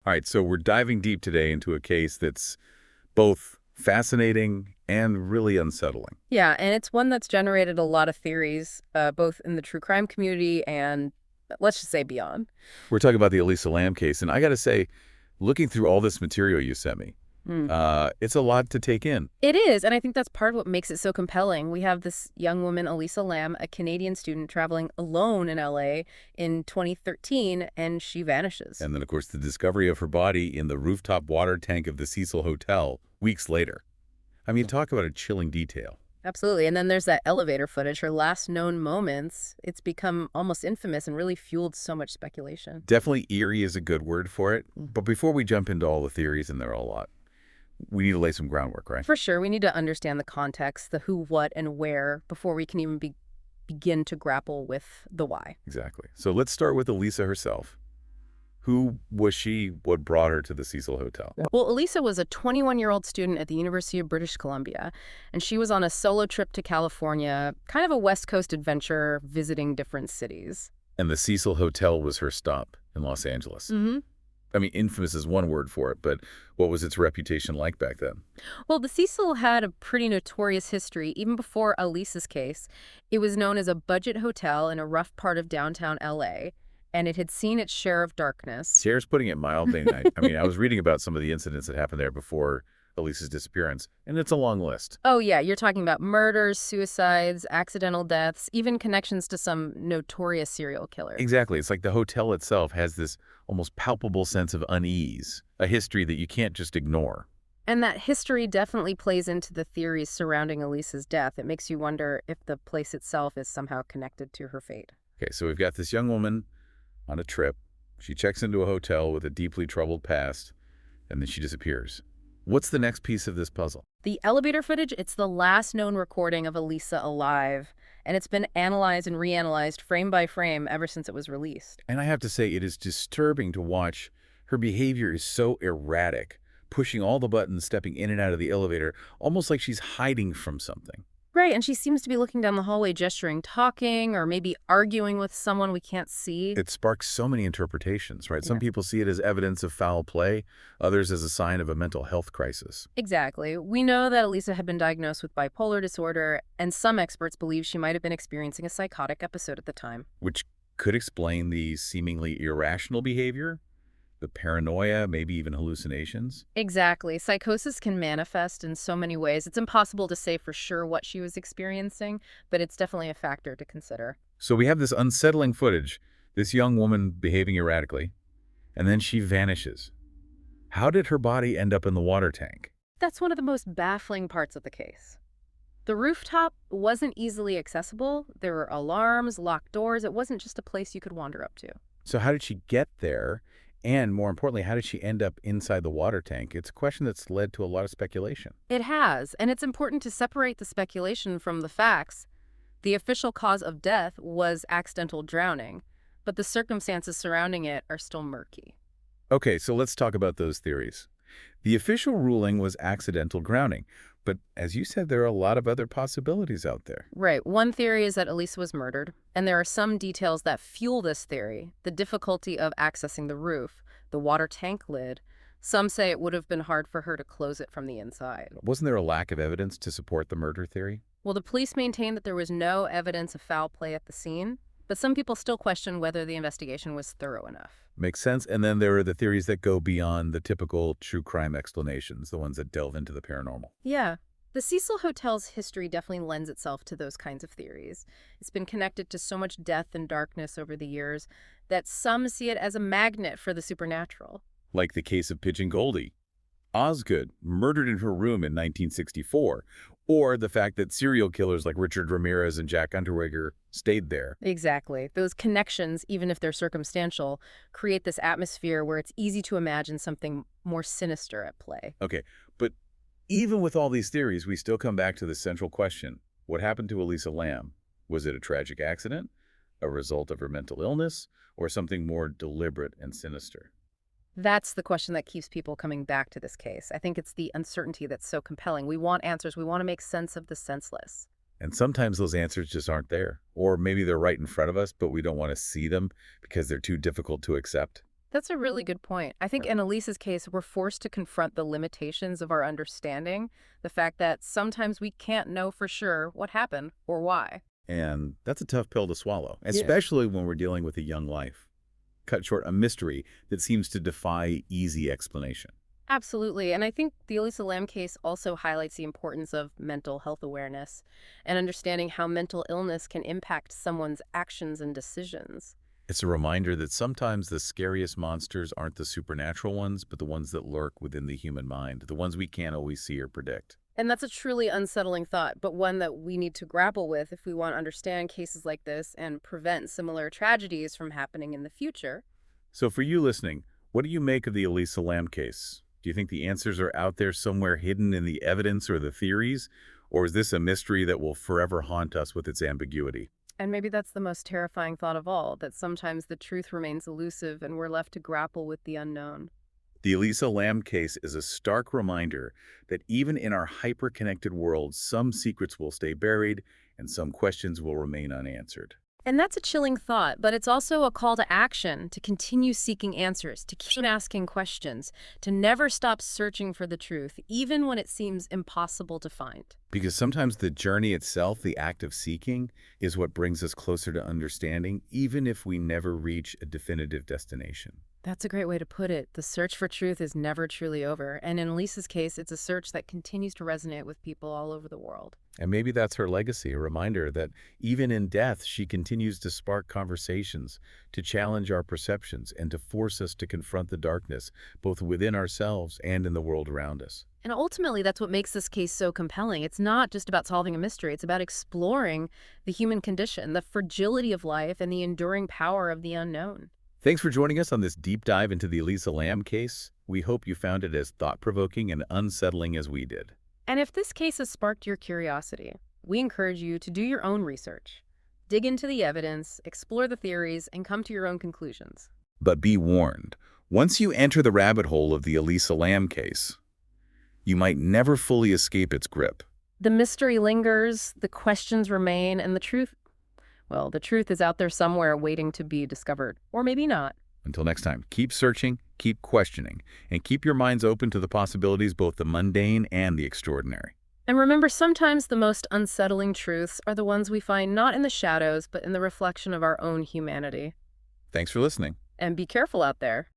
All right, so we're diving deep today into a case that's both fascinating and really unsettling. Yeah, and it's one that's generated a lot of theories, both in the true crime community and let's just say beyond. We're talking about the Elisa Lam case, and I got to say, looking through all this material you sent me, Hmm. it's a lot to take in. It is, and I think that's part of what makes it so compelling. We have this young woman, Elisa Lam, a Canadian student traveling alone in LA in 2013, and she vanishes. And then, of course, the discovery of her body in the rooftop water tank of the Cecil Hotel weeks later. I mean, talk about a chilling detail. Absolutely. And then there's that elevator footage, her last known moments. It's become almost infamous and really fueled so much speculation. Definitely eerie is a good word for it. But before we jump into all the theories, and there are a lot, we need to lay some groundwork, right? For sure, we need to understand the context, the who, what, and where before we can even begin to grapple with the why. Exactly. So let's start with Elisa herself. Who was she? What brought her to the Cecil Hotel? Well, Elisa was a 21-year-old student at the University of British Columbia, and she was on a solo trip to California, kind of a West Coast adventure, visiting different cities. And the Cecil Hotel was her stop in Los Angeles. Mm-hmm. I mean, infamous is one word for it, but what was its reputation like back then? Well, the Cecil had a pretty notorious history. Even before Elisa's case, it was known as a budget hotel in a rough part of downtown LA, and it had seen its share of darkness. Sarah's putting it mildly. I mean, I was reading about some of the incidents that happened there before Elisa's disappearance, and it's a long list. Oh, yeah, you're talking about murders, suicides, accidental deaths, even connections to some notorious serial killer. Exactly. It's like the hotel itself has this almost palpable sense of unease, a history that you can't just ignore. And that history definitely plays into the theories surrounding Elisa's death. It makes you wonder if the place itself is somehow connected to her fate. Okay, so we've got this young woman on a trip. She checks into a hotel with a deeply troubled past, and then she disappears. What's the next piece of this puzzle? The elevator footage, it's the last known recording of Elisa alive, and it's been analyzed and reanalyzed frame by frame ever since it was released. And I have to say, it is disturbing to watch. Her behavior is so erratic, pushing all the buttons, stepping in and out of the elevator, almost like she's hiding from something. Right, and she seems to be looking down the hallway gesturing, talking, or maybe arguing with someone we can't see. It sparks so many interpretations, right? Some Yeah. people see it as evidence of foul play, others as a sign of a mental health crisis. Exactly. We know that Elisa had been diagnosed with bipolar disorder, and some experts believe she might have been experiencing a psychotic episode at the time. Which could explain the seemingly irrational behavior, the paranoia, maybe even hallucinations. Exactly. Psychosis can manifest in so many ways. It's impossible to say for sure what she was experiencing, but it's definitely a factor to consider. So we have this unsettling footage, this young woman behaving erratically, and then she vanishes. How did her body end up in the water tank? That's one of the most baffling parts of the case. The rooftop wasn't easily accessible. There were alarms, locked doors. It wasn't just a place you could wander up to. So how did she get there? And more importantly, how did she end up inside the water tank? It's a question that's led to a lot of speculation. It has, and it's important to separate the speculation from the facts. The official cause of death was accidental drowning, but the circumstances surrounding it are still murky. Okay, so let's talk about those theories. The official ruling was accidental drowning, but as you said, there are a lot of other possibilities out there. Right. One theory is that Elisa was murdered, and there are some details that fuel this theory. The difficulty of accessing the roof, the water tank lid. Some say it would have been hard for her to close it from the inside. Wasn't there a lack of evidence to support the murder theory? Well, the police maintain that there was no evidence of foul play at the scene, but some people still question whether the investigation was thorough enough. Makes sense. And then there are the theories that go beyond the typical true crime explanations, the ones that delve into the paranormal. Yeah. The Cecil Hotel's history definitely lends itself to those kinds of theories. It's been connected to so much death and darkness over the years that some see it as a magnet for the supernatural. Like the case of Pigeon Goldie. Osgood, murdered in her room in 1964, or the fact that serial killers like Richard Ramirez and Jack Unterweger stayed there. Exactly. Those connections, even if they're circumstantial, create this atmosphere where it's easy to imagine something more sinister at play. Okay, but even with all these theories, we still come back to the central question. What happened to Elisa Lam? Was it a tragic accident, a result of her mental illness, or something more deliberate and sinister? That's the question that keeps people coming back to this case. I think it's the uncertainty that's so compelling. We want answers. We want to make sense of the senseless. And sometimes those answers just aren't there. Or maybe they're right in front of us, but we don't want to see them because they're too difficult to accept. That's a really good point. I think in Elisa's case, we're forced to confront the limitations of our understanding, the fact that sometimes we can't know for sure what happened or why. And that's a tough pill to swallow, Yeah. especially when we're dealing with a young life. Cut short, a mystery that seems to defy easy explanation. Absolutely. And I think the Elisa Lam case also highlights the importance of mental health awareness and understanding how mental illness can impact someone's actions and decisions. It's a reminder that sometimes the scariest monsters aren't the supernatural ones, but the ones that lurk within the human mind, the ones we can't always see or predict. And that's a truly unsettling thought, but one that we need to grapple with if we want to understand cases like this and prevent similar tragedies from happening in the future. So for you listening, what do you make of the Elisa Lam case? Do you think the answers are out there somewhere hidden in the evidence or the theories? Or is this a mystery that will forever haunt us with its ambiguity? And maybe that's the most terrifying thought of all, that sometimes the truth remains elusive and we're left to grapple with the unknown. The Elisa Lam case is a stark reminder that even in our hyper-connected world, some secrets will stay buried and some questions will remain unanswered. And that's a chilling thought, but it's also a call to action, to continue seeking answers, to keep asking questions, to never stop searching for the truth, even when it seems impossible to find. Because sometimes the journey itself, the act of seeking, is what brings us closer to understanding, even if we never reach a definitive destination. That's a great way to put it. The search for truth is never truly over. And in Lisa's case, it's a search that continues to resonate with people all over the world. And maybe that's her legacy, a reminder that even in death, she continues to spark conversations, to challenge our perceptions, and to force us to confront the darkness, both within ourselves and in the world around us. And ultimately, that's what makes this case so compelling. It's not just about solving a mystery. It's about exploring the human condition, the fragility of life, and the enduring power of the unknown. Thanks for joining us on this deep dive into the Elisa Lam case. We hope you found it as thought-provoking and unsettling as we did. And if this case has sparked your curiosity, we encourage you to do your own research. Dig into the evidence, explore the theories, and come to your own conclusions. But be warned, once you enter the rabbit hole of the Elisa Lam case, you might never fully escape its grip. The mystery lingers, the questions remain, and the truth is out there somewhere waiting to be discovered. Or maybe not. Until next time, keep searching, keep questioning, and keep your minds open to the possibilities, both the mundane and the extraordinary. And remember, sometimes the most unsettling truths are the ones we find not in the shadows, but in the reflection of our own humanity. Thanks for listening. And be careful out there.